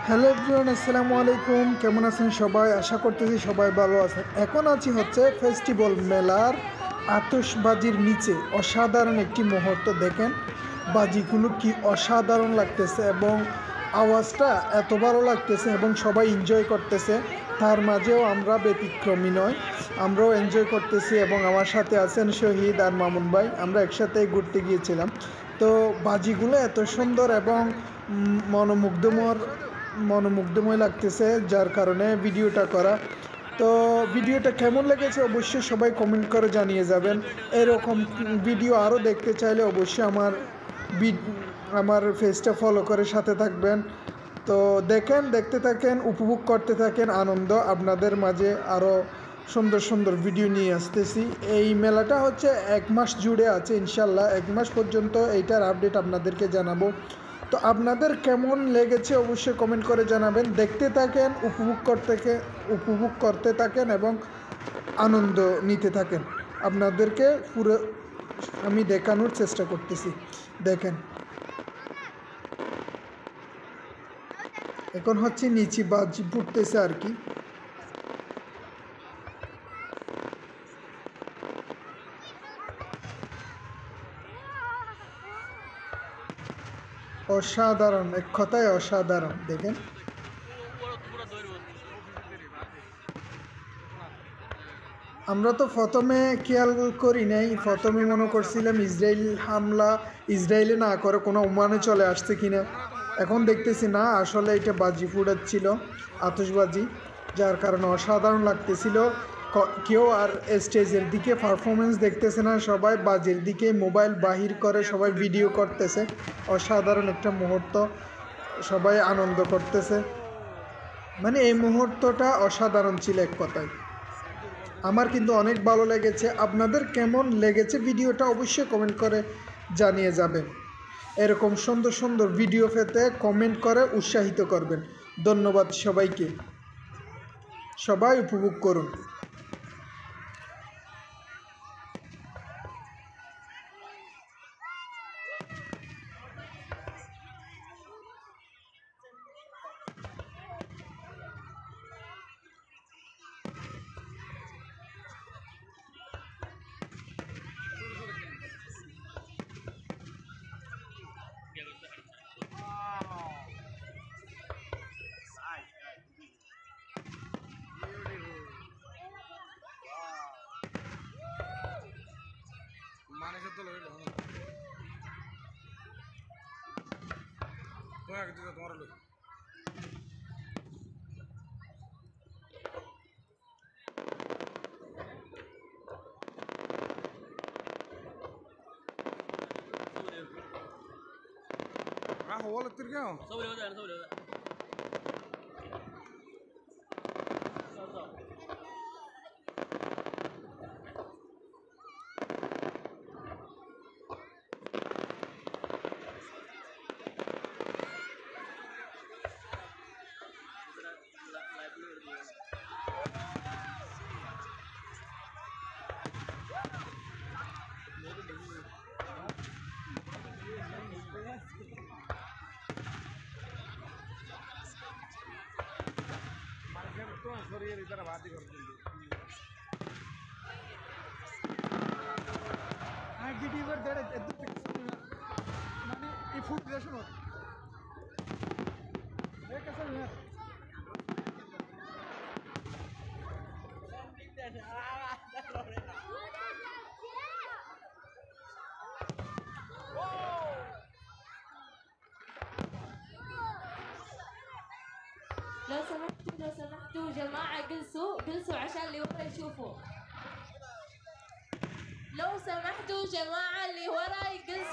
Hello everyone, আসসালামু আলাইকুম। কেমন আছেন সবাই? আশা করতেছি সবাই ভালো আছেন। এখন আছি হচ্ছে ফেস্টিভ্যাল মেলার আতশবাজির নিচে। অসাধারণ একটি মুহূর্ত দেখেন, বাজিগুলো কি অসাধারণ লাগতেছে এবং আওয়াজটা এত ভালো লাগতেছে এবং সবাই এনজয় করতেছে। তার মাঝেও আমরা ব্যতিক্রমী নয়, আমরাও এনজয় করতেছি এবং আমার সাথে আছেন শহীদ আর মামুন ভাই। আমরা একসাথে ঘুরতে গিয়েছিলাম। তো বাজিগুলো এত সুন্দর এবং মনোমুগ্ধময় লাগতেছে, যার কারণে ভিডিওটা করা। তো ভিডিওটা কেমন লেগেছে অবশ্যই সবাই কমেন্ট করে জানিয়ে যাবেন। এরকম ভিডিও আরও দেখতে চাইলে অবশ্যই আমার পেজটা ফলো করে সাথে থাকবেন। তো দেখতে থাকেন, উপভোগ করতে থাকেন আনন্দ। আপনাদের মাঝে আরও সুন্দর সুন্দর ভিডিও নিয়ে আসতেছি। এই মেলাটা হচ্ছে 1 মাস জুড়ে আছে, ইনশাল্লাহ 1 মাস পর্যন্ত এইটার আপডেট আপনাদেরকে জানাবো। তো আপনাদের কেমন লেগেছে অবশ্যই কমেন্ট করে জানাবেন। দেখতে থাকেন, উপভোগ করতে থাকেন এবং আনন্দ নিতে থাকেন। আপনাদেরকে পুরো আমি দেখানোর চেষ্টা করতেছি। দেখেন, এখন হচ্ছে নিচে বাজি ফুটতেছে আর কি। অসাধারণ, এক কথায় অসাধারণ। দেখেন, আমরা তো প্রথমে খেয়াল করি নাই, প্রথমে মনে করছিলাম ইসরায়েলে না করে কোনো ওমানে চলে আসছে কিনা। এখন দেখতেছি না, আসলে এটা বাজি ফুটাচ্ছিল, আতশবাজি, যার কারণে অসাধারণ লাগতেছিল। কেউ আর স্টেজের দিকে পারফরমেন্স দেখতেছে না, সবাই বাজির দিকে মোবাইল বাহির করে সবাই ভিডিও করতেছে। অসাধারণ একটা মুহূর্ত, সবাই আনন্দ করতেছে। মানে এই মুহূর্তটা অসাধারণ ছিল এক কথায়। আমার কিন্তু অনেক ভালো লেগেছে। আপনাদের কেমন লেগেছে ভিডিওটা অবশ্যই কমেন্ট করে জানিয়ে যাবেন। এরকম সুন্দর সুন্দর ভিডিও পেতে কমেন্ট করে উৎসাহিত করবেন। ধন্যবাদ সবাইকে, সবাই উপভোগ করুন। তোমার هو ولا ترجعوا صور يا ولد، صور يا ولد. لو سمحتوا جماعة جلسوا عشان اللي ورا يشوفوا. لو سمحتوا جماعة اللي ورا يجلسوا.